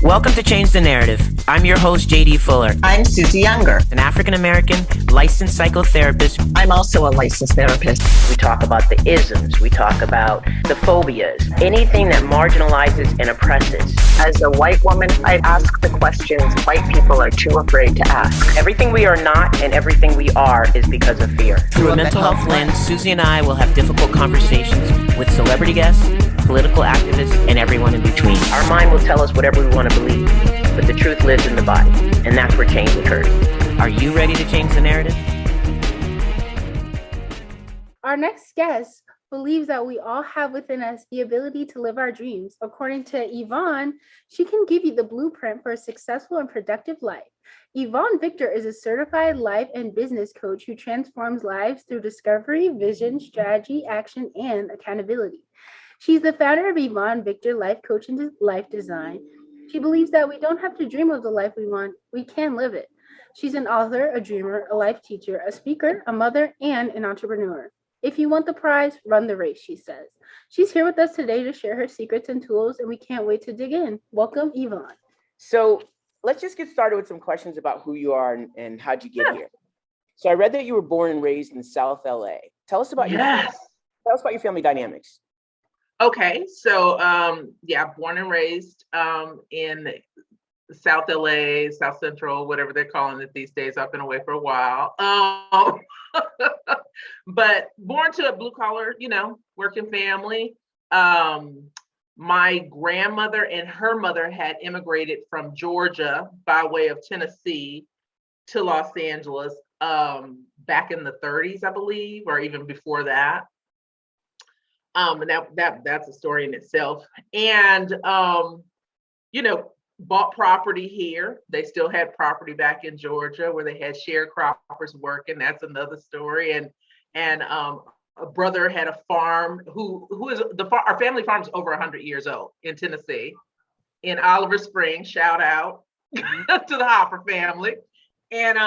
Welcome to Change the Narrative. I'm your host, JD Fuller. I'm Susie Younger, an African-American licensed psychotherapist. I'm also a licensed therapist. We talk about the isms. We talk about the phobias, anything that marginalizes and oppresses. As a white woman, I ask the questions white people are too afraid to ask. Everything we are not and everything we are is because of fear. Through a mental health lens, Susie and I will have difficult conversations with celebrity guests, political activists, and everyone in between. Our mind will tell us whatever we want to believe, but the truth lives in the body, and that's where change occurs. Are you ready to change the narrative? Our next guest believes that we all have within us the ability to live our dreams. According to Yvonne, she can give you the blueprint for a successful and productive life. Yvonne Victor is a certified life and business coach who transforms lives through discovery, vision, strategy, action, and accountability. She's the founder of Yvonne Victor Life Coaching and Life Design. She believes that we don't have to dream of the life we want, we can live it. She's an author, a dreamer, a life teacher, a speaker, a mother, and an entrepreneur. If you want the prize, run the race, she says. She's here with us today to share her secrets and tools, and we can't wait to dig in. Welcome, Yvonne. So let's just get started with some questions about who you are and how'd you get here. So I read that you were born and raised in South LA. Tell us about your family dynamics. Okay, so born and raised in South LA, South Central, whatever they're calling it these days. I've been away for a while. But born to a blue collar, working family. My grandmother and her mother had immigrated from Georgia by way of Tennessee to Los Angeles back in the 30s, I believe, or even before that. And that's a story in itself. And bought property here. They still had property back in Georgia where they had sharecroppers working. That's another story. And a brother had a farm our family farm is over 100 years old in Tennessee, in Oliver Springs. Shout out to the Hopper family. And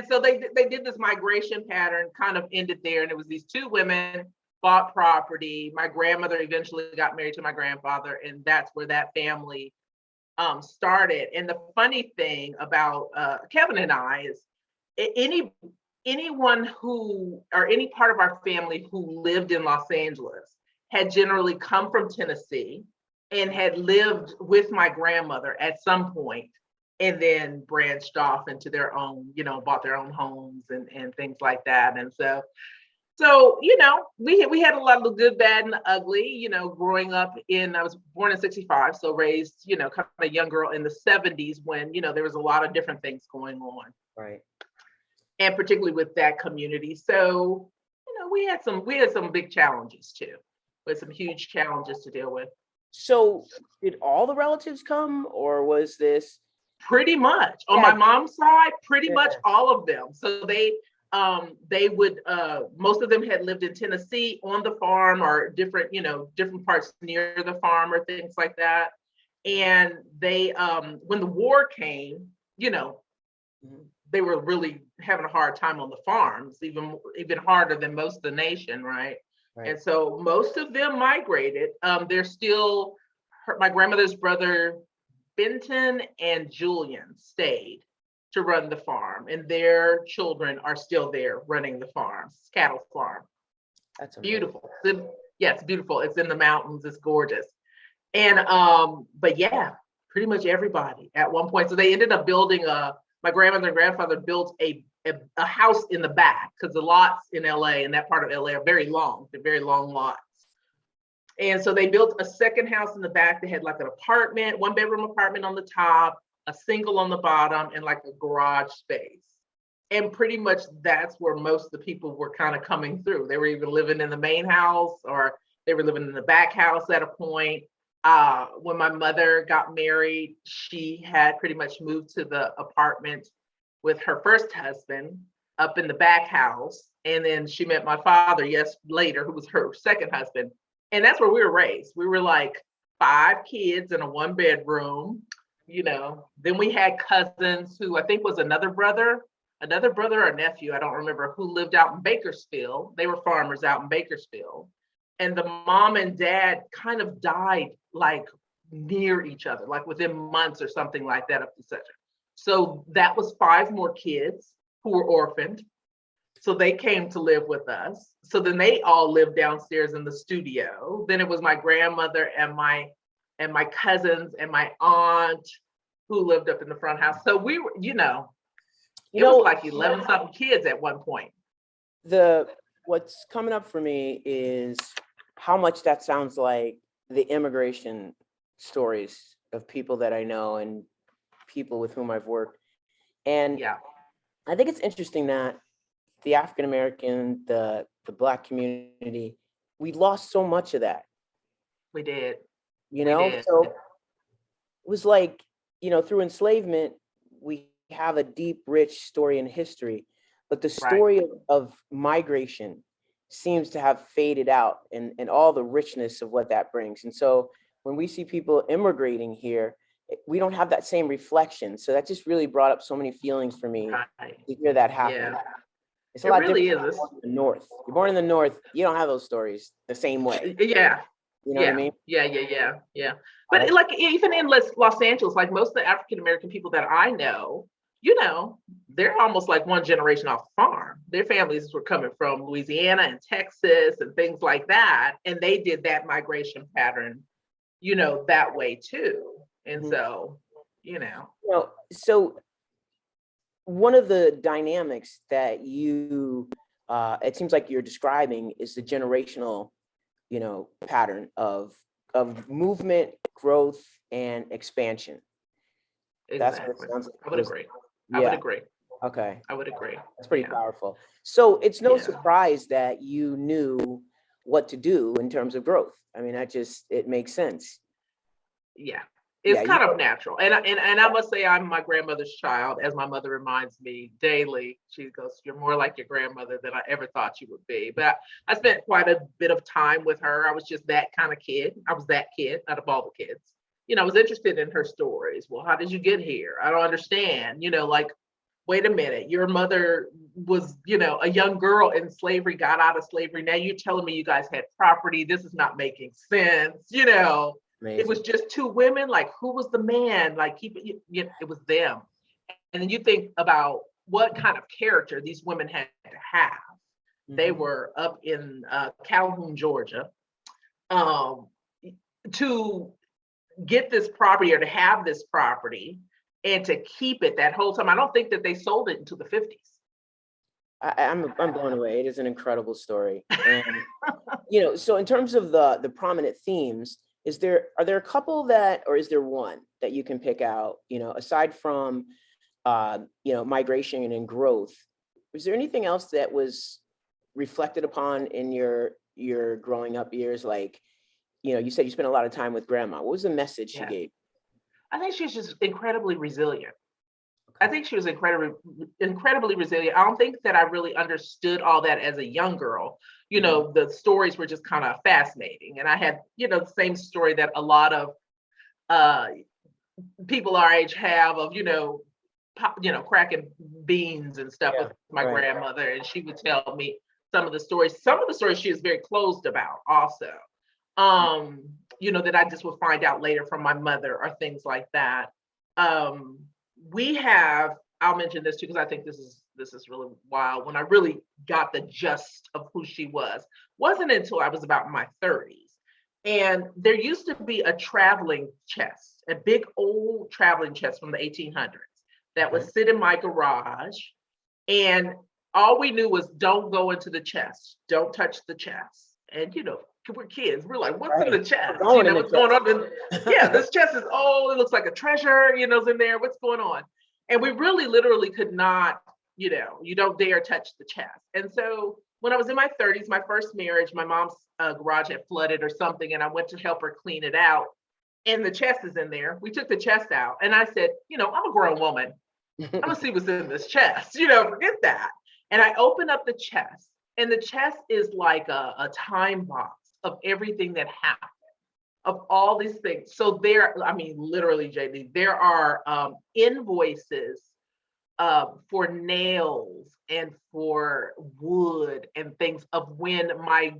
so they did this migration pattern, kind of ended there. And it was these two women bought property. My grandmother eventually got married to my grandfather, and that's where that family started. And the funny thing about Kevin and I is anyone or any part of our family who lived in Los Angeles had generally come from Tennessee and had lived with my grandmother at some point, and then branched off into their own, bought their own homes and things like that. And so we had a lot of the good, bad, and the ugly, growing up I was born in 65, so raised, kind of a young girl in the 70s when, there was a lot of different things going on. Right. And particularly with that community. So, we had some big challenges too, with some huge challenges to deal with. So did all the relatives come, or was this? Pretty much. On my mom's side, pretty much all of them. So they would most of them had lived in Tennessee on the farm, or different parts near the farm or things like that. And they when the war came, they were really having a hard time on the farms, even harder than most of the nation, right? And so most of them migrated. There's still my grandmother's brother Benton and Julian stayed to run the farm, and their children are still there running the farms, cattle farm. That's beautiful. It's beautiful. It's in the mountains. It's gorgeous. And but yeah, pretty much everybody at one point. So they ended up building my grandmother and grandfather built a house in the back, because the lots in LA, in that part of LA, are very long. They're very long lots. And so they built a second house in the back. They had like an apartment, 1-bedroom apartment on the top, a single on the bottom, and like a garage space. And pretty much that's where most of the people were kind of coming through. They were either living in the main house, or they were living in the back house at a point. When my mother got married, she had pretty much moved to the apartment with her first husband up in the back house. And then she met my father later, who was her second husband. And that's where we were raised. We were like 5 kids in a 1-bedroom. Then we had cousins who I think was another brother or nephew, I don't remember, who lived out in Bakersfield. They were farmers out in Bakersfield. And the mom and dad kind of died like near each other, like within months or something like that of conception. So that was 5 more kids who were orphaned. So they came to live with us. So then they all lived downstairs in the studio. Then it was my grandmother and my cousins and my aunt who lived up in the front house. So we were, it was like 11 something kids at one point. What's coming up for me is how much that sounds like the immigration stories of people that I know and people with whom I've worked. And yeah, I think it's interesting that the African American, the Black community, we lost so much of that. we did. So it was like, through enslavement, we have a deep, rich story in history, but the story of migration seems to have faded out and all the richness of what that brings. And so when we see people immigrating here, we don't have that same reflection. So that just really brought up so many feelings for me to hear that happen. Yeah. It's a lot really different. is. In the North. You're born in the North, you don't have those stories the same way. Yeah. You know what I mean? Yeah. But like even in Los Angeles, like most of the African American people that I know, they're almost like one generation off the farm. Their families were coming from Louisiana and Texas and things like that. And they did that migration pattern, that way too. And so, So one of the dynamics that you, it seems like you're describing is the generational, pattern of movement, growth, and expansion. Exactly. That's what it sounds like. I would agree. Yeah. I would agree. Okay. I would agree. That's pretty powerful. So it's no surprise that you knew what to do in terms of growth. I mean, it makes sense. Yeah. It's kind of natural. And I must say I'm my grandmother's child, as my mother reminds me daily. She goes, "You're more like your grandmother than I ever thought you would be." But I spent quite a bit of time with her. I was just that kind of kid. I was that kid out of all the kids. I was interested in her stories. Well, how did you get here? I don't understand. Like, wait a minute, your mother was, a young girl in slavery, got out of slavery. Now you're telling me you guys had property. This is not making sense. Amazing. It was just 2 women. Like, who was the man? Like, it was them. And then you think about what kind of character these women had to have. They were up in Calhoun, Georgia, to get this property or to have this property and to keep it that whole time. I don't think that they sold it until the 50s. I'm blown away. It is an incredible story. And, so in terms of the prominent themes, are there a couple or is there one that you can pick out, aside from, migration and growth? Was there anything else that was reflected upon in your growing up years? Like, you said you spent a lot of time with grandma. What was the message she gave? I think she's just incredibly resilient. I think she was incredibly resilient. I don't think that I really understood all that as a young girl. The stories were just kind of fascinating. And I had, the same story that a lot of people our age have of, cracking beans and stuff with my grandmother. And she would tell me some of the stories. Some of the stories she was very closed about also. That I just would find out later from my mother or things like that. I'll mention this too, because I think this is really wild. When I really got the gist of who she wasn't until I was about in my 30s. And there used to be a traveling chest, a big old traveling chest from the 1800s that would sit in my garage. And all we knew was don't go into the chest, don't touch the chest. And, we're kids. We're like, what's in the chest? What's going on? This chest is old. It looks like a treasure, is in there. What's going on? And we really literally could not, you don't dare touch the chest. And so when I was in my 30s, my first marriage, my mom's garage had flooded or something, and I went to help her clean it out. And the chest is in there. We took the chest out. And I said, I'm a grown woman. I'm going to see what's in this chest. Forget that. And I opened up the chest. And the chest is like a time box of everything that happened, of all these things. So literally, JD, there are invoices for nails and for wood and things of when my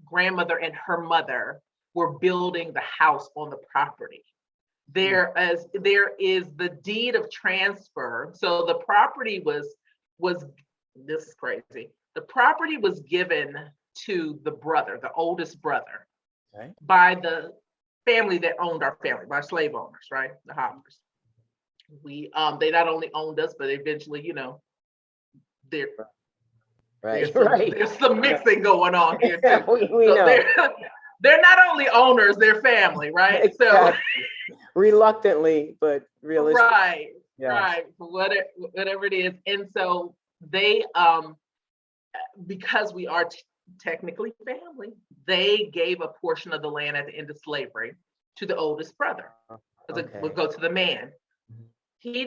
grandmother and her mother were building the house on the property. There is the deed of transfer. So the property was this is crazy. The property was given to the brother, the oldest brother, Okay. by the family that owned our family, by slave owners, right? The Hoppers. They not only owned us, but eventually, there Right. there's some mixing going on here too. we So know. they're not only owners, they're family, right? Exactly. Reluctantly, but So realistically. right, Yes. right, whatever it is. And so they because we are technically family, they gave a portion of the land at the end of slavery to the oldest brother. Because it would go to the man. He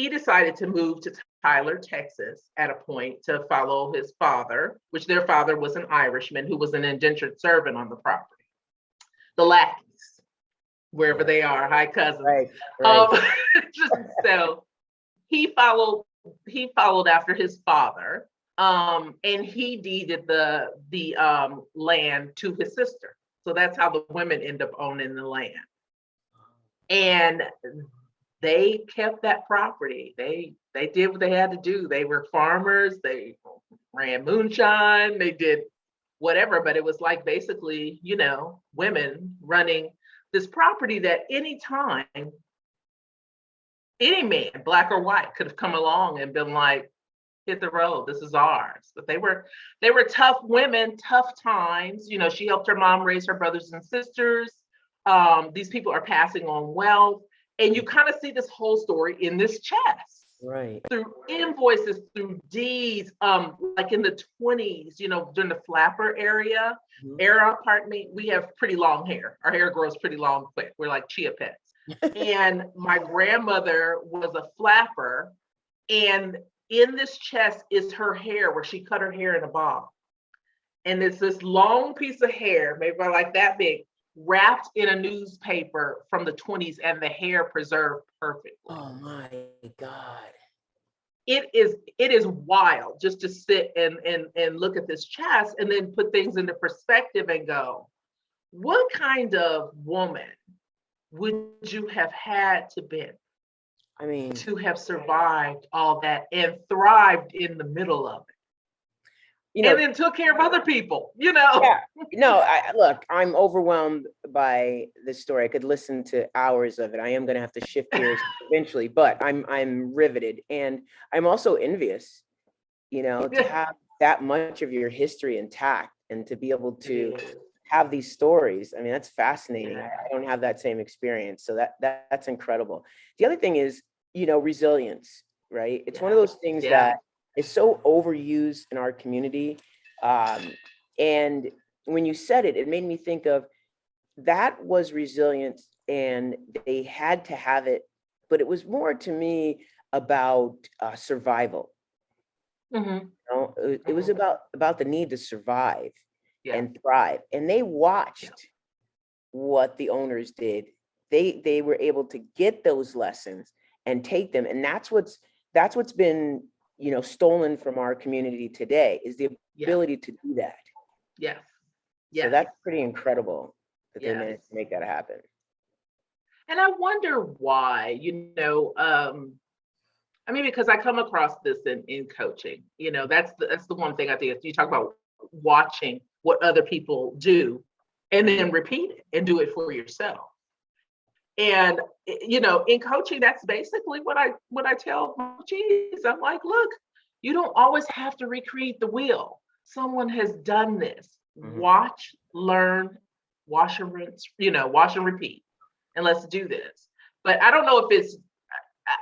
decided to move to Tyler, Texas at a point to follow his father, which their father was an Irishman who was an indentured servant on the property. The lackeys, wherever they are, high cousins. Right. So he followed after his father, and he deeded the land to his sister. So that's how the women end up owning the land. And they kept that property. They did what they had to do. They were farmers. They ran moonshine. They did whatever, but it was like basically, women running this property that any time, any man, black or white, could have come along and been like, hit the road, this is ours. But they were tough women, tough times. She helped her mom raise her brothers and sisters. These people are passing on wealth. And you kind of see this whole story in this chest. Right. Through invoices, through deeds, like in the 20s, during the flapper era, we have pretty long hair. Our hair grows pretty long quick. We're like chia pets. And my grandmother was a flapper. And in this chest is her hair, where she cut her hair in a bob. And it's this long piece of hair, maybe like that big, wrapped in a newspaper from the 20s, and the hair preserved perfectly. Oh my God. It is wild just to sit and look at this chest and then put things into perspective and go, what kind of woman would you have had to be to have survived all that and thrived in the middle of it? And then took care of other people, Yeah. No, look, I'm overwhelmed by this story. I could listen to hours of it. I am going to have to shift gears eventually, but I'm riveted, and I'm also envious, to have that much of your history intact and to be able to have these stories. I mean, that's fascinating. I don't have that same experience, so that's incredible. The other thing is, resilience, right? It's one of those things that is so overused in our community. And when you said it, it made me think of that was resilience, and they had to have it, but it was more to me about survival. It was about the need to survive and thrive. And they watched what the owners did. They were able to get those lessons and take them. And that's what's been, stolen from our community today, is the ability to do that. Yes. So that's pretty incredible that they managed to make that happen. And I wonder why, because I come across this in coaching, that's the one thing I think you talk about, watching what other people do and then repeat it and do it for yourself. And, in coaching, that's basically what I tell coaches. I'm like, look, you don't always have to recreate the wheel. Someone has done this. Watch, learn, wash and rinse, wash and repeat. And let's do this. But I don't know if it's,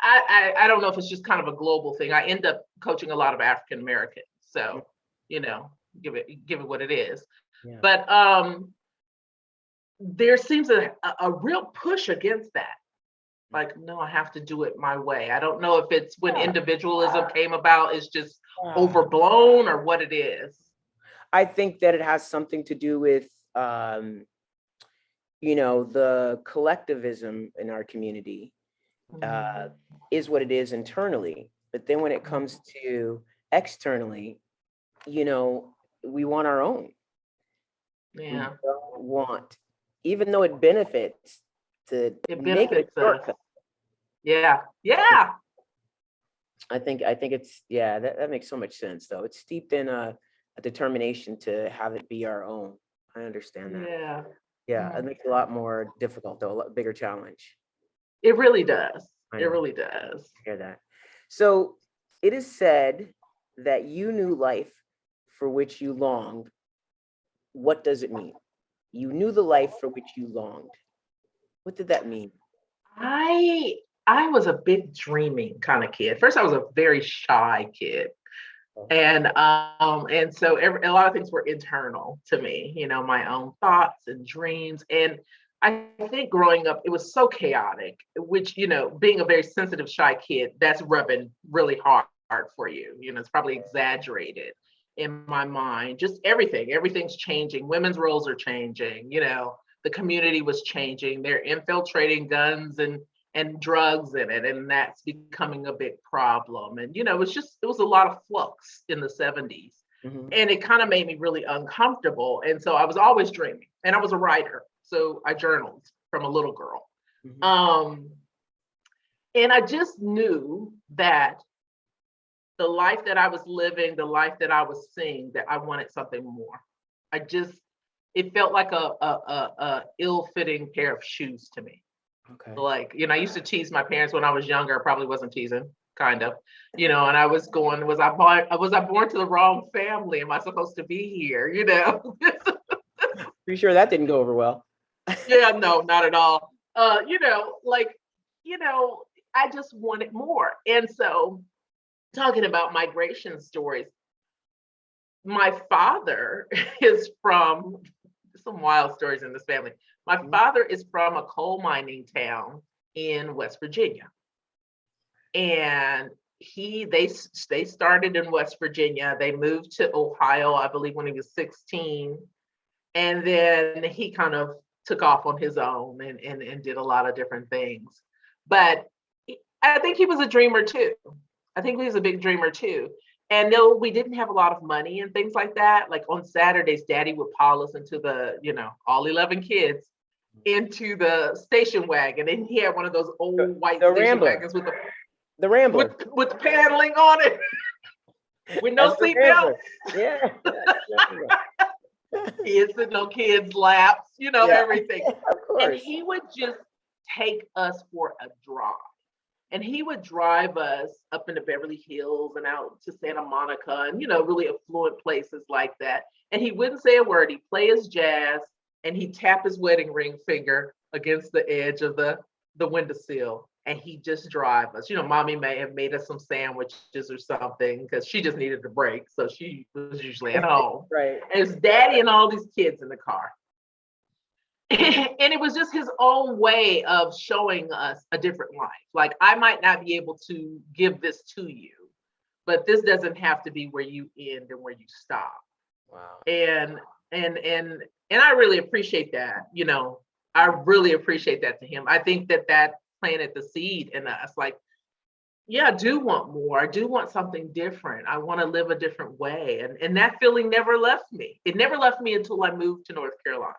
I don't know if it's just kind of a global thing. I end up coaching a lot of African Americans. So, give it what it is. Yeah. But there seems a real push against that. Like, no, I have to do it my way. I don't know if it's when individualism came about, it's just overblown, or what it is. I think that it has something to do with, the collectivism in our community is what it is internally. But then when it comes to externally, we want our own. We Yeah. don't want, even though it benefits, to It make it benefits a us. shortcut. Yeah. Yeah. I think it's, yeah, that makes so much sense though. It's steeped in a determination to have it be our own. I understand that. Yeah. Yeah, it makes it a lot more difficult though, a lot bigger challenge. It really does. I It know. really does. I hear that. So it is said that you knew life for which you longed. What does it mean? You knew the life for which you longed. What did that mean? I I was a big dreaming kind of kid. First, I was a very shy kid. And so a lot of things were internal to me, my own thoughts and dreams. And I think growing up, it was so chaotic, which, being a very sensitive, shy kid, that's rubbing really hard for you. It's probably exaggerated in my mind. Just everything's changing. Women's roles are changing, the community was changing. They're infiltrating guns and drugs in it, and that's becoming a big problem. And it was a lot of flux in the 70s, Mhm. and it kind of made me really uncomfortable. And so I was always dreaming, and I was a writer, so I journaled from a little girl. Mhm. And I just knew that the life that I was living, the life that I was seeing, that I wanted something more. It felt like a ill-fitting pair of shoes to me. Okay. Like, I used to tease my parents when I was younger. I probably wasn't teasing, kind of, and I was going, was I born to the wrong family? Am I supposed to be here? Pretty sure that didn't go over well. Yeah, no, not at all. Like, I just wanted more. And so, talking about migration stories, my father is from some wild stories in this family. My father is from a coal mining town in West Virginia. And they started in West Virginia. They moved to Ohio, I believe, when he was 16. And then he kind of took off on his own and did a lot of different things. But I think he was a dreamer too. I think he was a big dreamer too. And no, we didn't have a lot of money and things like that. Like on Saturdays, Daddy would pile us into all 11 kids into the station wagon. And he had one of those old white The station Rambler. wagons with The Rambler. with paneling on it, with no That's the seatbelt. Rambler. Yeah. Kids sitting on kids' laps, Yeah. everything. Of course. And he would just take us for a drive. And he would drive us up into Beverly Hills and out to Santa Monica and, really affluent places like that. And he wouldn't say a word. He'd play his jazz and he'd tap his wedding ring finger against the edge of the windowsill. And he'd just drive us. Mommy may have made us some sandwiches or something because she just needed a break. So she was usually at home. Right. And it's Daddy and all these kids in the car. And it was just his own way of showing us a different life. Like, I might not be able to give this to you, but this doesn't have to be where you end and where you stop. Wow. And I really appreciate that. I really appreciate that to him. I think that planted the seed in us. Like, yeah, I do want more. I do want something different. I want to live a different way. And that feeling never left me. It never left me until I moved to North Carolina.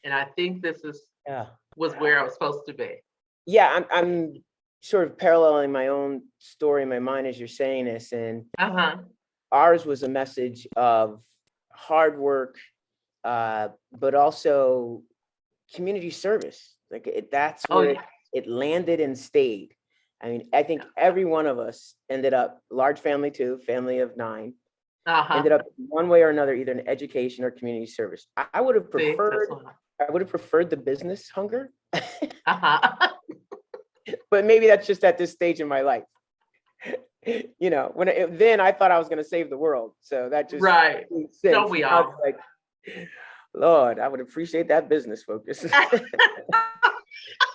And I think this was where I was supposed to be. Yeah, I'm sort of paralleling my own story in my mind as you're saying this, and ours was a message of hard work, but also community service. Like that's where it landed and stayed. I mean, I think every one of us ended up, large family too, family of 9, ended up one way or another, either in education or community service. I would have preferred the business hunger, but maybe that's just at this stage in my life. Then I thought I was going to save the world, so that just right. Don't we all? Like, Lord, I would appreciate that business focus.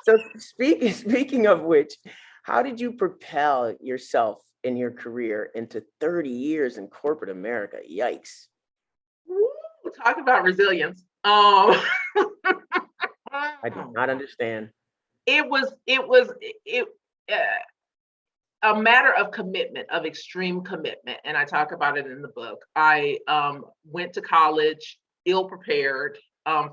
So speaking of which, how did you propel yourself in your career into 30 years in corporate America? Yikes! We're talking about resilience. I do not understand. It was a matter of commitment, of extreme commitment, and I talk about it in the book. I went to college. ill prepared,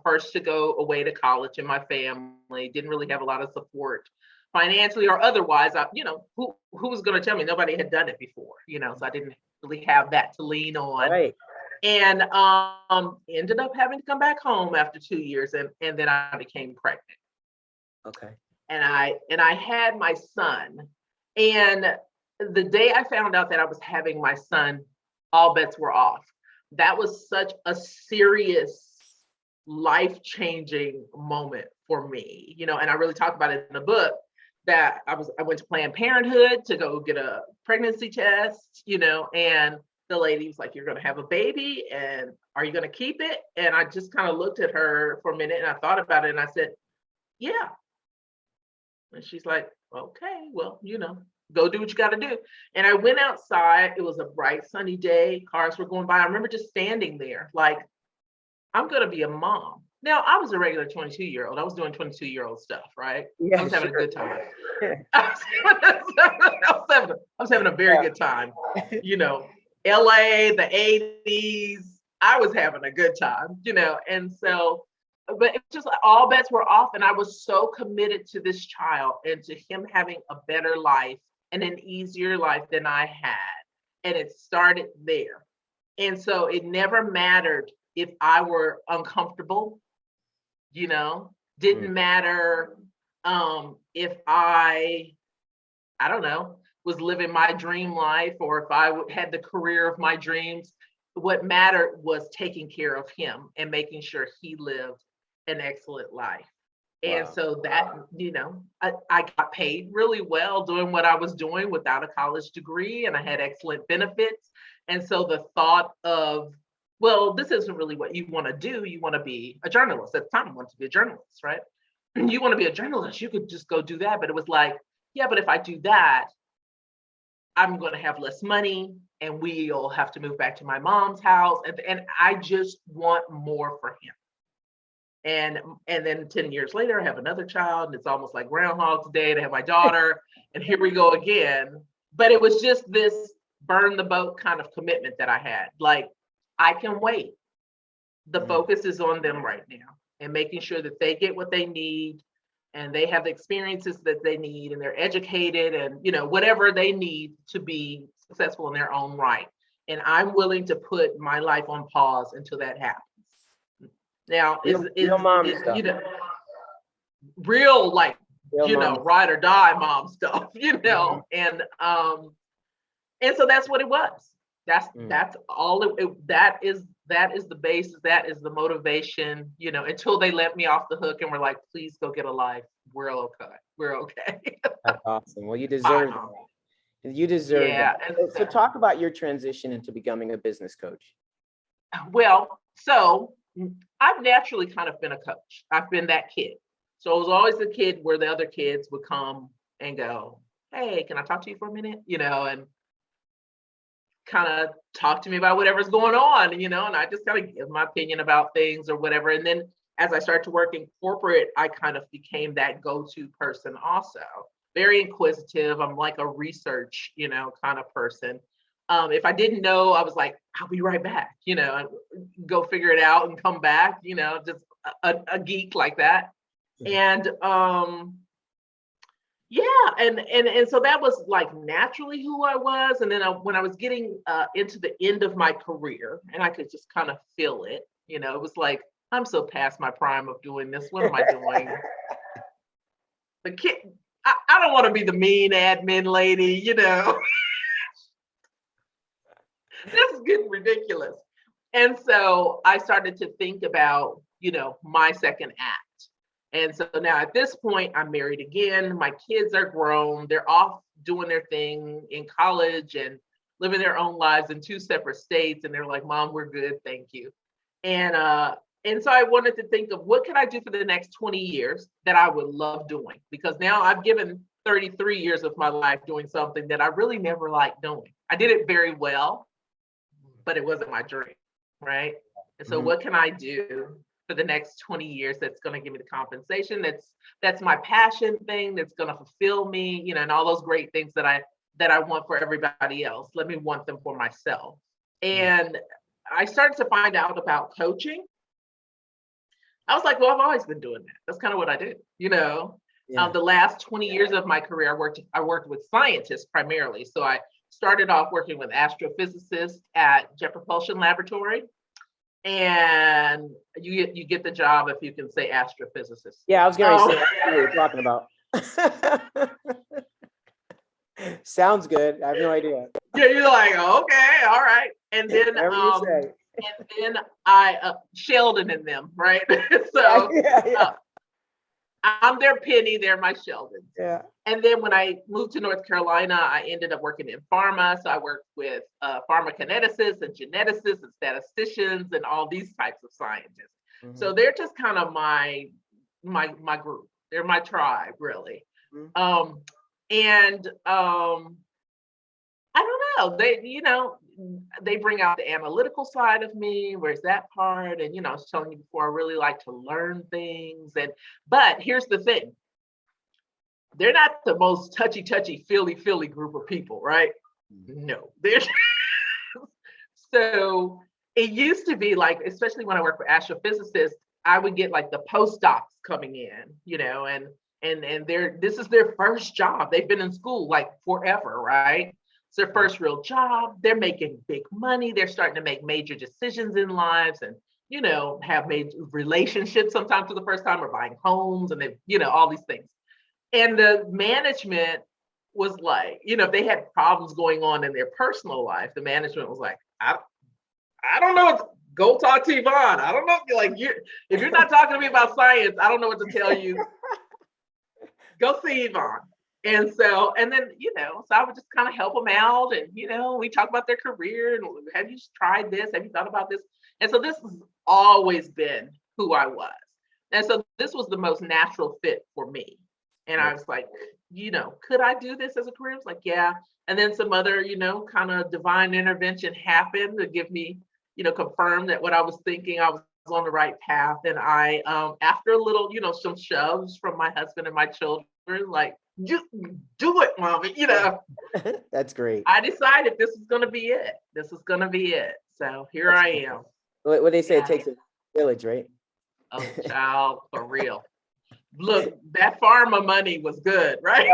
first to go away to college in my family, didn't really have a lot of support financially or otherwise. Who was going to tell me? Nobody had done it before, so I didn't really have that to lean on. Right. And ended up having to come back home after 2 years, and then I became pregnant. Okay. And I had my son. And the day I found out that I was having my son, all bets were off. That was such a serious, life-changing moment for me, and I really talk about it in the book, that I went to Planned Parenthood to go get a pregnancy test, and the lady was like, "You're going to have a baby, and are you going to keep it?" And I just kind of looked at her for a minute, and I thought about it, and I said, "Yeah." And she's like, "Okay, well, go do what you got to do." And I went outside. It was a bright, sunny day. Cars were going by. I remember just standing there like, I'm going to be a mom. Now, I was a regular 22-year-old. I was doing 22-year-old stuff, right? Yeah, I was having a good time. Yeah. I was having a very good time. LA, the 80s, I was having a good time, and so, but it's just like all bets were off, and I was so committed to this child and to him having a better life and an easier life than I had. And it started there. And so it never mattered if I were uncomfortable, didn't matter if I don't know, was living my dream life, or if I had the career of my dreams. What mattered was taking care of him and making sure he lived an excellent life. And Wow. so that, I got paid really well doing what I was doing without a college degree, and I had excellent benefits. And so the thought of, well, this isn't really what you want to do. You want to be a journalist. At the time, I wanted to be a journalist, right? You want to be a journalist, you could just go do that. But it was like, yeah, but if I do that, I'm going to have less money, and we'll have to move back to my mom's house. And I just want more for him. And then 10 years later, I have another child, and it's almost like Groundhog's Day to have my daughter, and here we go again. But it was just this burn the boat kind of commitment that I had. Like, I can wait. The focus is on them right now, and making sure that they get what they need, and they have the experiences that they need, and they're educated, and whatever they need to be successful in their own right. And I'm willing to put my life on pause until that happens. Now, real mom stuff. Real, like, Real mom. ride or die mom stuff, and so that's what it was. That's all that is the basis, that is the motivation, until they let me off the hook and were like, "Please go get a life. We're okay." That's awesome. Well, you deserve that. You deserve that. So talk about your transition into becoming a business coach. Well, so I've naturally kind of been a coach. I've been that kid. So I was always the kid where the other kids would come and go, "Hey, can I talk to you for a minute?" And kind of talk to me about whatever's going on, and I just kind of give my opinion about things or whatever. And then as I started to work in corporate, I kind of became that go-to person also. Very inquisitive. I'm like a research, kind of person. If I didn't know, I was like, "I'll be right back," and go figure it out and come back, just a geek like that. And and so that was like naturally who I was. And then when I was getting into the end of my career, and I could just kind of feel it, it was like, I'm so past my prime of doing this. What am I doing? The kid, I don't want to be the mean admin lady, This is getting ridiculous. And so I started to think about, my second act. And so now at this point, I'm married again. My kids are grown. They're off doing their thing in college and living their own lives in 2 separate states. And they're like, "Mom, we're good. Thank you." And so I wanted to think of what can I do for the next 20 years that I would love doing? Because now I've given 33 years of my life doing something that I really never liked doing. I did it very well, but it wasn't my dream, right? And so what can I do for the next 20 years that's going to give me the compensation, that's my passion thing, that's going to fulfill me, and all those great things that I want for everybody else. Let me want them for myself. And I started to find out about coaching, I was like, well, I've always been doing that. That's kind of what I do, you know. Yeah. The last 20 years of my career, I worked with scientists primarily. So I started off working with astrophysicists at Jet Propulsion Laboratory. And you get the job if you can say astrophysicist. Yeah, I was going to say what you're talking about. Sounds good. I have no idea. Yeah, you're like, okay, all right. And then Whatever you say. and then I Sheldon and them, right? So Yeah. I'm their Penny, they're my Sheldon. Yeah. And then when I moved to North Carolina, I ended up working in pharma. So I worked with pharmacokineticists and geneticists and statisticians and all these types of scientists. Mhm. So they're just kind of my group. They're my tribe, really. Mhm. I don't know. They bring out the analytical side of me. Where's that part? And I was telling you before, I really like to learn things. But here's the thing. They're not the most touchy, feely group of people, right? No. So it used to be like, especially when I worked for astrophysicists, I would get like the postdocs coming in, and this is their first job. They've been in school like forever, right? It's their first real job. They're making big money. They're starting to make major decisions in lives and, have made relationships sometimes for the first time or buying homes and all these things. And the management was like, if they had problems going on in their personal life, the management was like, I don't know. Go talk to Yvonne. I don't know. If you're not talking to me about science, I don't know what to tell you. Go see Yvonne. And so I would just kind of help them out. And, we talk about their career and have you tried this? Have you thought about this? And so this has always been who I was. And so this was the most natural fit for me. And I was like, could I do this as a career? I was like, yeah. And then some other, kind of divine intervention happened to give me, confirm that what I was thinking, I was on the right path. And I, after a little, some shoves from my husband and my children, like, do it, mommy, That's great. I decided this is going to be it. This is going to be it. So here I am. What they say, it takes a village, right? Oh, child, for real. Look, that pharma money was good, right?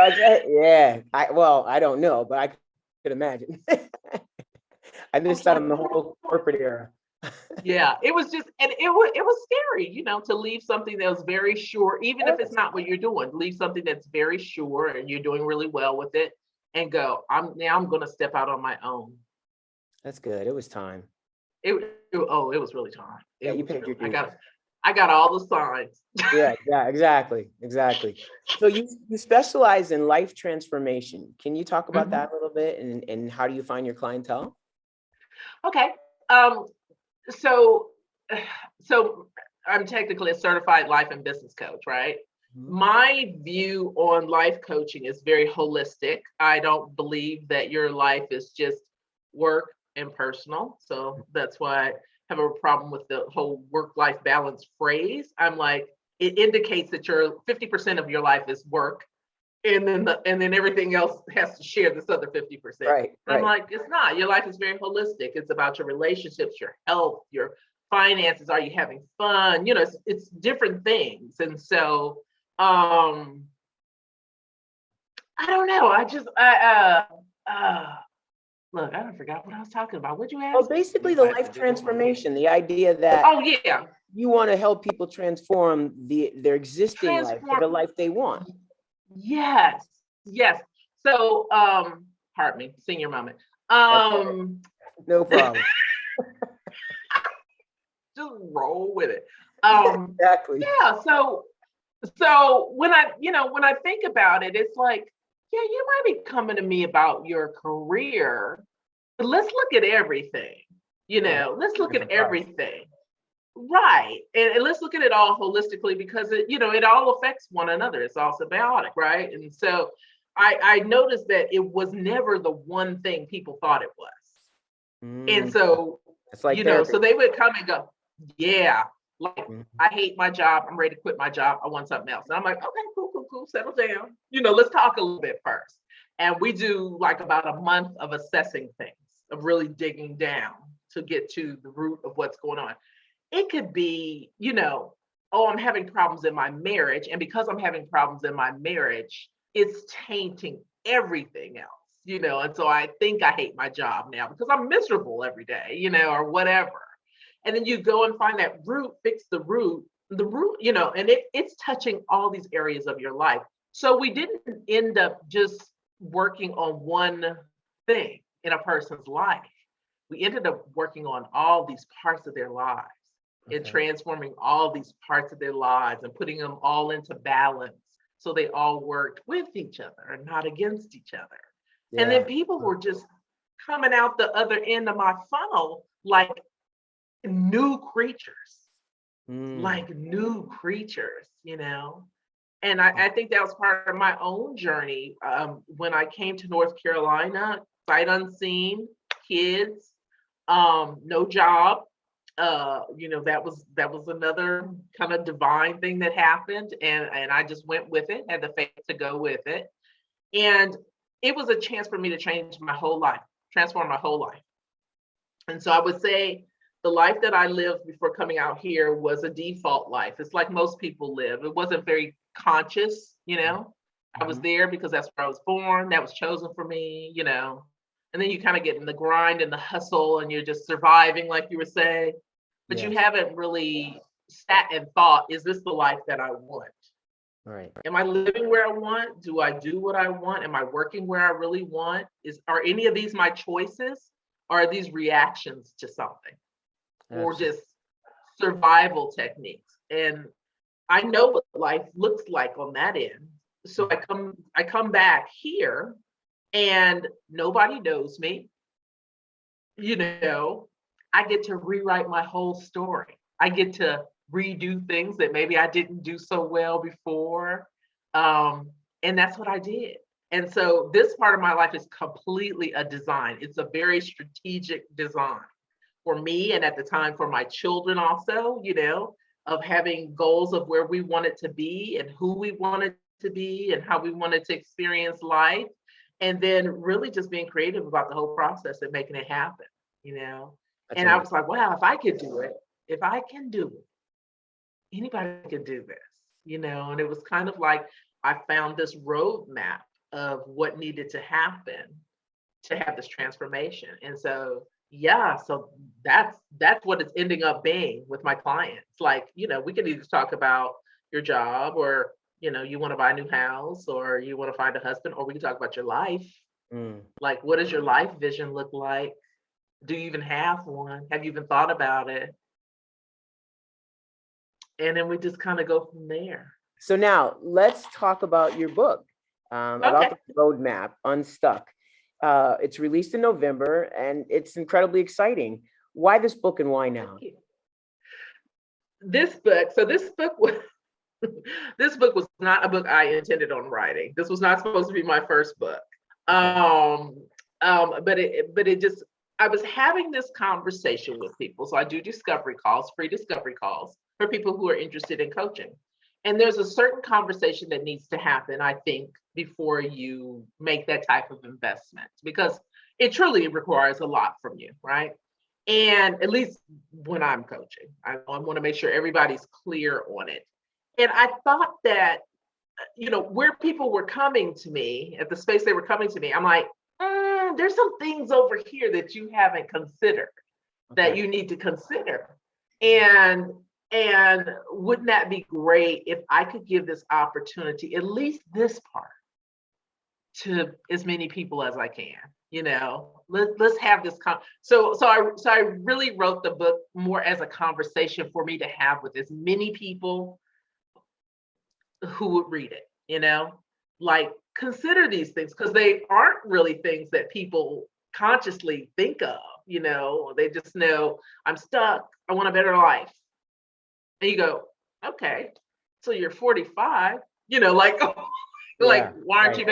Yeah. I don't know, but I could imagine. I missed out on the whole corporate era. Yeah, it was just, and it was scary, to leave something that was very sure, even if it's not what you're doing, leave something that's very sure and you're doing really well with it and go, I'm going to step out on my own. That's good. It was time. It was really time. Yeah, you paid your dues. I got all the signs. Yeah, exactly. So you specialize in life transformation. Can you talk about that a little bit and how do you find your clientele? Okay. So I'm technically a certified life and business coach, right? Mm-hmm. My view on life coaching is very holistic. I don't believe that your life is just work and personal. So that's why I have a problem with the whole work-life balance phrase. I'm like, it indicates that your 50% of your life is work. And then everything else has to share this other 50%. Right. I'm like, it's not. Your life is very holistic. It's about your relationships, your health, your finances. Are you having fun? It's different things. And so, I don't know. Look, I forgot what I was talking about. What'd you ask? Well, basically the life transformation, the idea that you want to help people transform their existing life to the life they want. Yes. So, pardon me, senior moment. No problem. Just roll with it. Exactly. Yeah. So when I think about it, it's like, yeah, you might be coming to me about your career, but let's look at everything. Let's look at everything. Right. And let's look at it all holistically because it all affects one another. It's all symbiotic, right? And so I noticed that it was never the one thing people thought it was. And so, it's like so they would come and go, yeah, like I hate my job. I'm ready to quit my job. I want something else. And I'm like, okay, cool, settle down. Let's talk a little bit first. And we do like about a month of assessing things, of really digging down to get to the root of what's going on. It could be, oh, I'm having problems in my marriage. And because I'm having problems in my marriage, it's tainting everything else, And so I think I hate my job now because I'm miserable every day, or whatever. And then you go and find that root, fix the root, and it's touching all these areas of your life. So we didn't end up just working on one thing in a person's life. We ended up working on all these parts of their lives and transforming all these parts of their lives and putting them all into balance so they all worked with each other and not against each other. And then people were just coming out the other end of my funnel like new creatures, And I think that was part of my own journey. When I came to North Carolina, sight unseen, kids, no job. That was another kind of divine thing that happened, and I just went with it, had the faith to go with it, and it was a chance for me to change my whole life, transform my whole life. And so I would say the life that I lived before coming out here was a default life. It's like most people live. It wasn't very conscious, I was there because that's where I was born. That was chosen for me, And then you kind of get in the grind and the hustle and you're just surviving, like you were saying. But you haven't really sat and thought, is this the life that I want? Right. Am I living where I want? Do I do what I want? Am I working where I really want? Are any of these my choices? Or are these reactions to something? Or just survival techniques? And I know what life looks like on that end. So I come back here and nobody knows me. I get to rewrite my whole story. I get to redo things that maybe I didn't do so well before. And that's what I did. And so this part of my life is completely a design. It's a very strategic design for me, and at the time for my children also, of having goals of where we wanted to be and who we wanted to be and how we wanted to experience life. And then really just being creative about the whole process and making it happen, And I was like, wow, if I can do it, anybody can do this, And it was kind of like I found this roadmap of what needed to happen to have this transformation. And so, so that's what it's ending up being with my clients. Like, we could either talk about your job or, you want to buy a new house or you want to find a husband, or we can talk about your life. Like, what does your life vision look like? Do you even have one? Have you even thought about it? And then we just kind of go from there. So now let's talk about your book, about the roadmap, Unstuck. It's released in November and it's incredibly exciting. Why this book and why now? This book was not a book I intended on writing. This was not supposed to be my first book. But it just, I was having this conversation with people. So I do discovery calls, free discovery calls for people who are interested in coaching. And there's a certain conversation that needs to happen, I think, before you make that type of investment, because it truly requires a lot from you, right? And at least when I'm coaching, I want to make sure everybody's clear on it. And I thought that, where people were coming to me, at the space they were coming to me, I'm like, there's some things over here that you haven't considered that you need to consider. And wouldn't that be great if I could give this opportunity, at least this part, to as many people as I can, let's have this. So I really wrote the book more as a conversation for me to have with as many people who would read it, like consider these things, because they aren't really things that people consciously think of, they just know I'm stuck, I want a better life. And you go, okay, so you're 45, like, like, why aren't you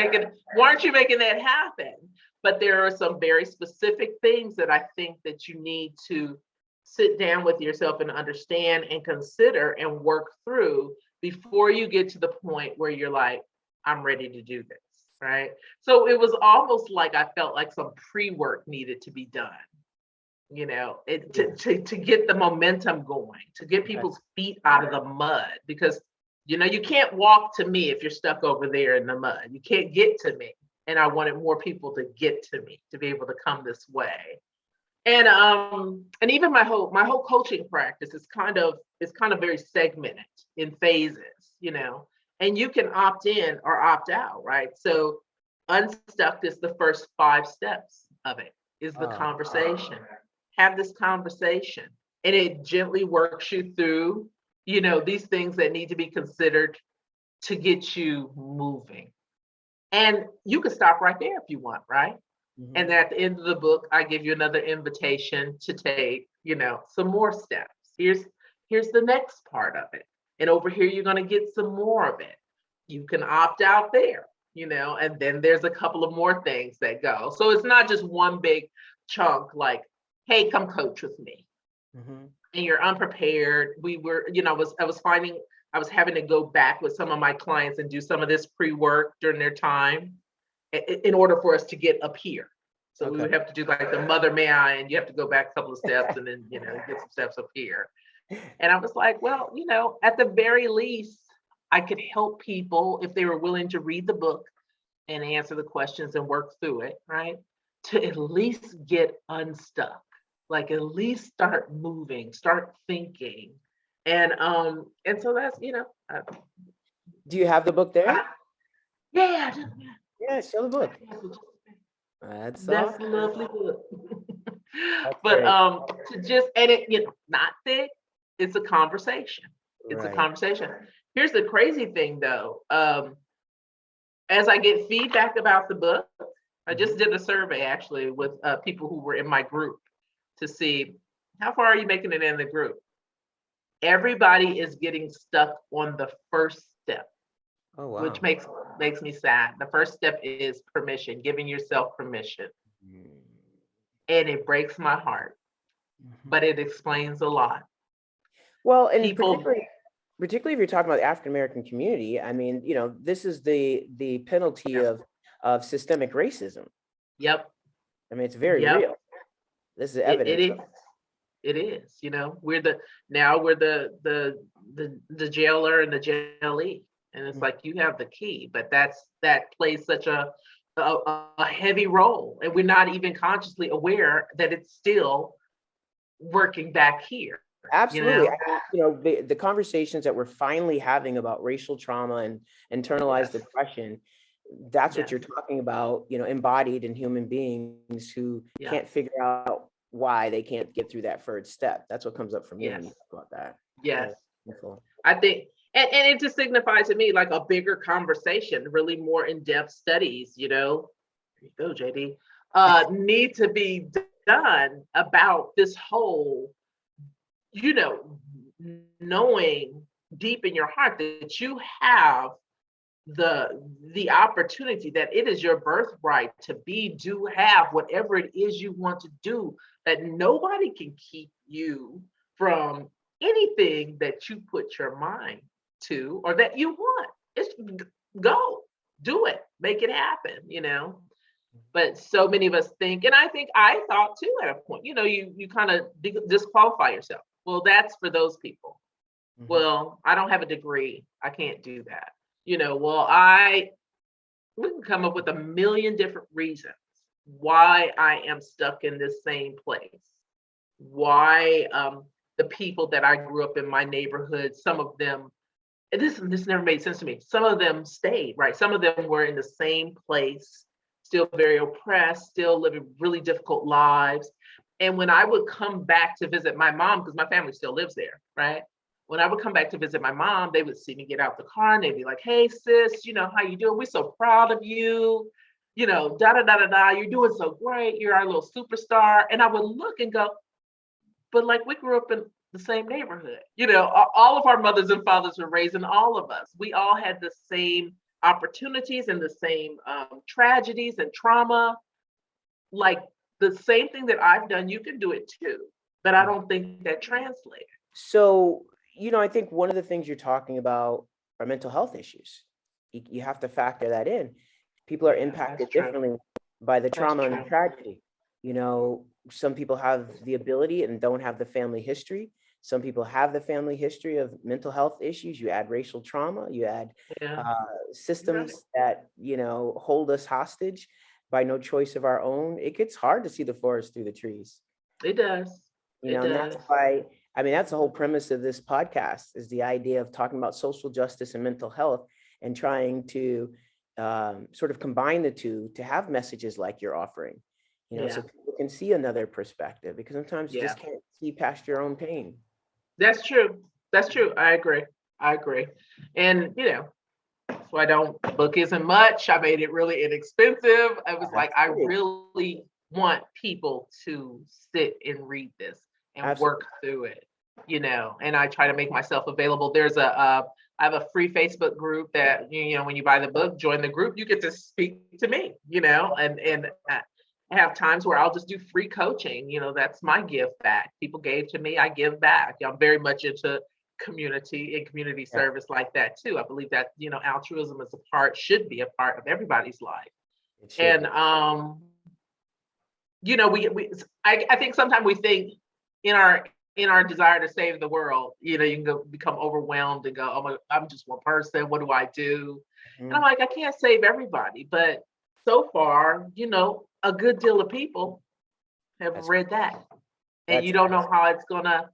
making that happen? But there are some very specific things that I think that you need to sit down with yourself and understand and consider and work through before you get to the point where you're like, I'm ready to do this, right? So it was almost like I felt like some pre-work needed to be done to get the momentum going, to get people's feet out of the mud, because you can't walk to me if you're stuck over there in the mud. You can't get to me. And I wanted more people to get to me, to be able to come this way. And even my whole coaching practice is kind of very segmented in phases, and you can opt in or opt out, right? So Unstuck is the first 5 steps of it, is the conversation. Have this conversation, and it gently works you through, these things that need to be considered to get you moving. And you can stop right there if you want, right? Mm-hmm. And at the end of the book, I give you another invitation to take, some more steps. Here's the next part of it. And over here, you're going to get some more of it. You can opt out there, and then there's a couple of more things that go. So it's not just one big chunk like, hey, come coach with me. Mm-hmm. And you're unprepared. We were, I was having to go back with some of my clients and do some of this pre-work during their time in order for us to get up here. So we would have to do like the mother may I, and you have to go back a couple of steps and then, get some steps up here. And I was like, well, at the very least, I could help people if they were willing to read the book and answer the questions and work through it, right? To at least get unstuck, like at least start moving, start thinking. And so that's, Do you have the book there? Yeah. Yeah, show the book. That's a awesome. lovely book. But to just, and it, not thick, it's a conversation. It's a conversation. Here's the crazy thing though. As I get feedback about the book, I just did a survey actually with people who were in my group to see how far are you making it in the group. Everybody is getting stuck on the first step. Oh, wow. Which makes me sad. The first step is permission, giving yourself permission. And it breaks my heart, but it explains a lot. Well, and particularly if you're talking about the African American community, I mean, this is the penalty of systemic racism. Yep. I mean, it's very real. This is evidence. It is. We're the jailer and the jailee, and it's like you have the key, but that plays such a heavy role, and we're not even consciously aware that it's still working back here. Absolutely. The conversations that we're finally having about racial trauma and internalized depression, that's what you're talking about, embodied in human beings who can't figure out why they can't get through that first step. That's what comes up for me when you talk about that. Yes. I think, and it just signifies to me like a bigger conversation, really more in-depth studies, there you go, JD, need to be done about this whole, knowing deep in your heart that you have the opportunity, that it is your birthright to do, have whatever it is you want to do, that nobody can keep you from anything that you put your mind to or that you want. It's go, do it, make it happen, But so many of us think, and I think I thought too at a point, you kind of disqualify yourself. Well, that's for those people. Mm-hmm. Well, I don't have a degree. I can't do that. We can come up with a million different reasons why I am stuck in this same place. Why the people that I grew up in my neighborhood, some of them, and this never made sense to me. Some of them stayed, right? Some of them were in the same place, still very oppressed, still living really difficult lives. And when I would come back to visit my mom, because my family still lives there, right? When I would come back to visit my mom, they would see me get out the car and they'd be like, hey, sis, how you doing? We're so proud of you. Da-da-da-da-da, you're doing so great. You're our little superstar. And I would look and go, but like we grew up in the same neighborhood. All of our mothers and fathers were raising all of us. We all had the same opportunities and the same tragedies and trauma. Like the same thing that I've done, you can do it too. But I don't think that translated. So, I think one of the things you're talking about are mental health issues. You have to factor that in. People are impacted differently by the trauma and the tragedy. some people have the ability and don't have the family history. Some people have the family history of mental health issues. You add racial trauma, you add Yeah. systems that, hold us hostage by no choice of our own. It gets hard to see the forest through the trees. It does. It And that's does. why, that's the whole premise of this podcast, is the idea of talking about social justice and mental health and trying to sort of combine the two to have messages like you're offering, so people can see another perspective, because sometimes you just can't see past your own pain. That's true. That's true. I agree. And so book isn't much. I made it really inexpensive. I was like, I really want people to sit and read this and work through it, and I try to make myself available. I have a free Facebook group that, when you buy the book, join the group, you get to speak to me, and I have times where I'll just do free coaching. That's my give back. People gave to me, I give back. I'm very much into community and community service like that too. I believe that, altruism should be a part of everybody's life. And, I think sometimes we think in our desire to save the world, you can go become overwhelmed and go, oh my, I'm just one person. What do I do? And I'm like, I can't save everybody, but so far, a good deal of people have read that, and you don't know how it's gonna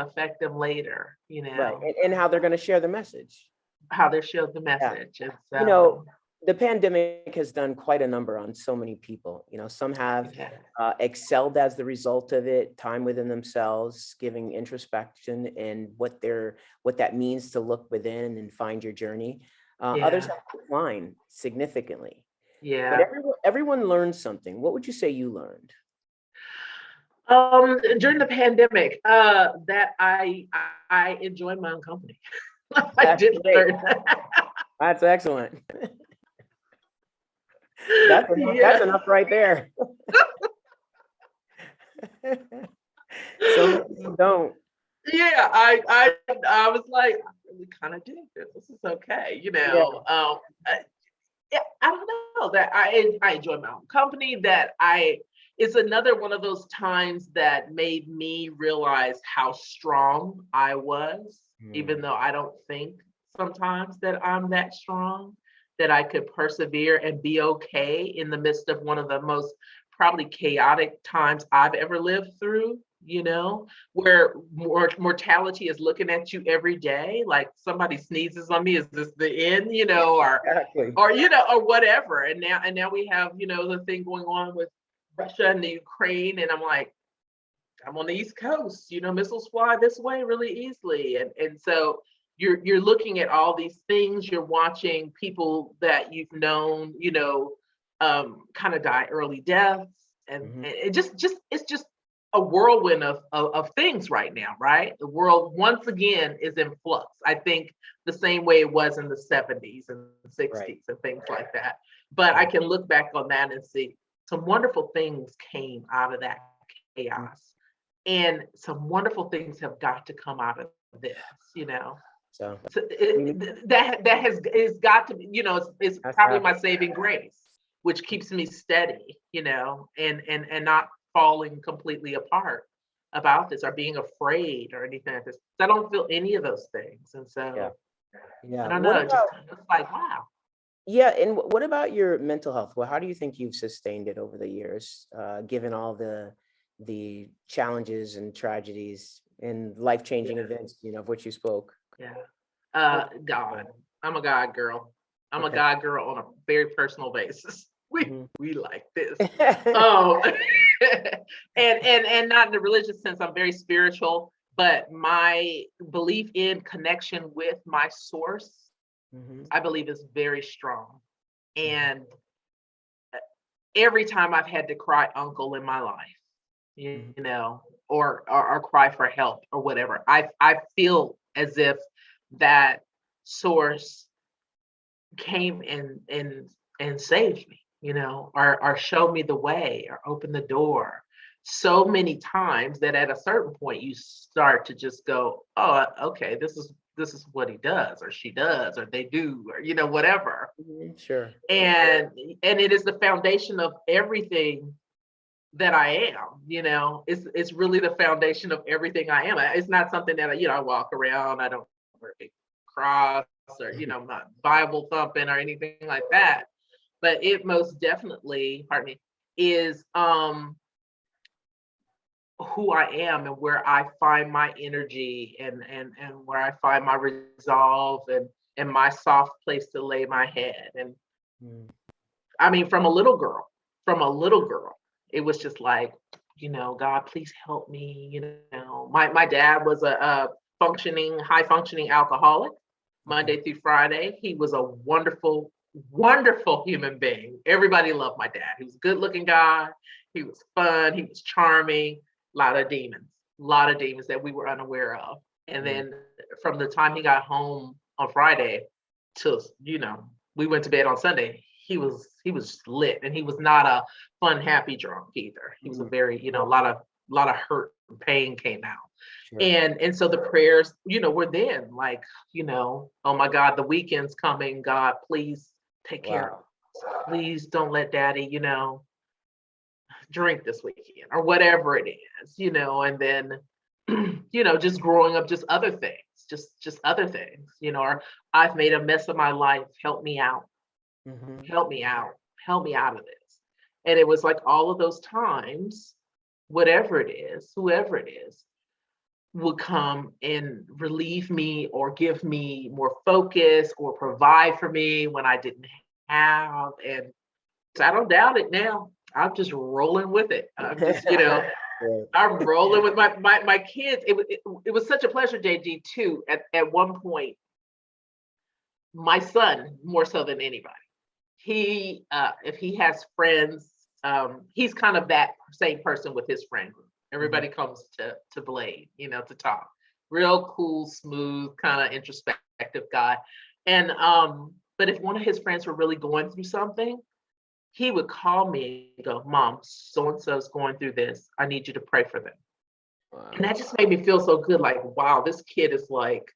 affect them later, Right, and how they're going to share the message. How they share the message. And so, the pandemic has done quite a number on so many people. Some have excelled as the result of it, time within themselves, giving introspection and what that means to look within and find your journey. Others have declined significantly. Yeah. But everyone learns something. What would you say you learned? During the pandemic, that I enjoyed my own company. I did learn that. That's excellent. That's enough right there. So people don't. Yeah, I was like, I really kind of did this. This is okay, I don't know, that I enjoy my own company, it's another one of those times that made me realize how strong I was, even though I don't think sometimes that I'm that strong, that I could persevere and be okay in the midst of one of the most probably chaotic times I've ever lived through, where mortality is looking at you every day, like somebody sneezes on me, is this the end, or whatever. And now we have, the thing going on with Russia and the Ukraine, and I'm like, I'm on the East Coast, missiles fly this way really easily, and so you're looking at all these things, you're watching people that you've known, kind of die early deaths, and it it's just a whirlwind of things right now, right? The world once again is in flux. I think the same way it was in the 70s and 60s and things like that. But I can look back on that and see some wonderful things came out of that chaos, and some wonderful things have got to come out of this, So that has got to be, it's probably my saving grace, which keeps me steady, and not falling completely apart about this or being afraid or anything like this. I don't feel any of those things, and so I don't know. It's like, wow. Yeah, and what about your mental health? Well, how do you think you've sustained it over the years, given all the challenges and tragedies and life-changing events, of which you spoke? God. I'm a God girl. I'm a God girl on a very personal basis. We like this. And not in the religious sense, I'm very spiritual, but my belief in connection with my source, I believe, is very strong. And every time I've had to cry uncle in my life, or cry for help or whatever, I feel as if that source came and saved me, or showed me the way or opened the door so many times that at a certain point you start to just go, oh, okay, this is what he does or she does or they do, or whatever. Sure. And it is the foundation of everything that I am, it's really the foundation of everything I am. It's not something that, I walk around, I don't wear a big cross or, I'm not Bible thumping or anything like that. But it most definitely, pardon me, is who I am and where I find my energy and where I find my resolve and my soft place to lay my head. And I mean, from a little girl, it was just like, God, please help me. My dad was a high functioning alcoholic Monday through Friday. He was a wonderful, wonderful human being. Everybody loved my dad. He was a good looking guy. He was fun. He was charming. A lot of demons that we were unaware of. And then from the time he got home on Friday till, we went to bed on Sunday, he was lit, and he was not a fun, happy drunk either. He was a very, a lot of hurt and pain came out. Sure. And so the prayers, were then like, oh my God, the weekend's coming. God, please take care of us. Please don't let daddy, drink this weekend or whatever it is, and then, just growing up, just other things, just other things, or I've made a mess of my life. Help me out. Help me out of this. And it was like all of those times, whatever it is, whoever it is, would come and relieve me or give me more focus or provide for me when I didn't have. And I don't doubt it now. I'm just rolling with it. I'm just, I'm rolling with my kids. It was such a pleasure, JG, too. At one point, my son, more so than anybody, he if he has friends, he's kind of that same person with his friend group. Everybody comes to Blade, to talk. Real cool, smooth, kind of introspective guy. And but if one of his friends were really going through something, he would call me and go, Mom, so-and-so is going through this. I need you to pray for them. Wow. And that just made me feel so good. Like, wow, this kid is like,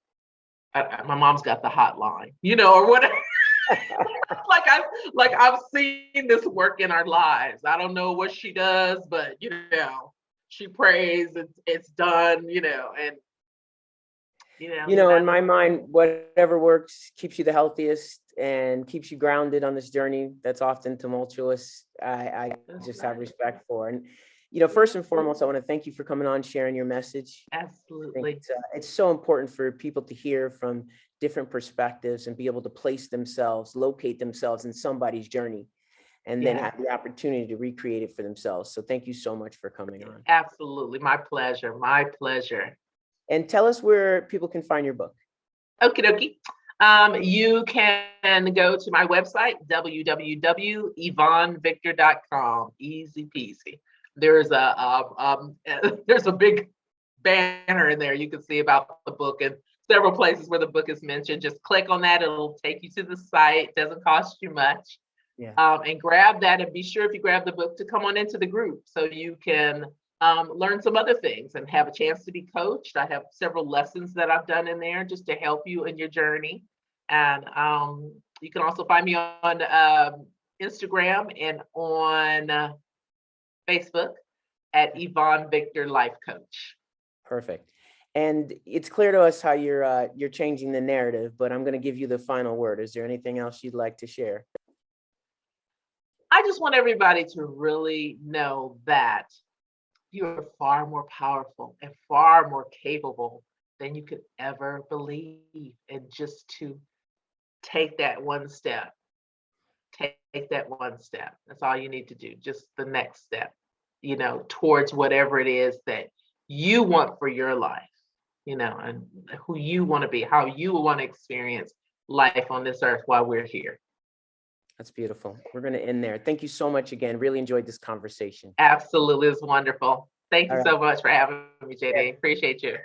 my mom's got the hotline, or whatever. I've seen this work in our lives. I don't know what she does, but, she prays, it's done, and, in my mind, whatever works keeps you the healthiest and keeps you grounded on this journey that's often tumultuous. I just have respect for. And, first and foremost, I want to thank you for coming on, sharing your message. Absolutely. It's so important for people to hear from different perspectives and be able to place themselves, locate themselves in somebody's journey, and then have the opportunity to recreate it for themselves. So thank you so much for coming on. Absolutely. My pleasure. My pleasure. And tell us where people can find your book. Okie dokie. You can go to my website, www.yvonnevictor.com. Easy peasy. There's a big banner in there you can see about the book and several places where the book is mentioned. Just click on that. It'll take you to the site. It doesn't cost you much. And grab that, and be sure if you grab the book to come on into the group so you can learn some other things and have a chance to be coached. I have several lessons that I've done in there just to help you in your journey. And you can also find me on Instagram and on Facebook at Yvonne Victor Life Coach. Perfect. And it's clear to us how you're changing the narrative, but I'm going to give you the final word. Is there anything else you'd like to share? I just want everybody to really know that you are far more powerful and far more capable than you could ever believe. And just to take that one step, That's all you need to do. Just the next step, towards whatever it is that you want for your life, and who you want to be, how you want to experience life on this earth while we're here. That's beautiful. We're going to end there. Thank you so much again. Really enjoyed this conversation. Absolutely. It's wonderful. Thank you so much for having me, JD. Appreciate you.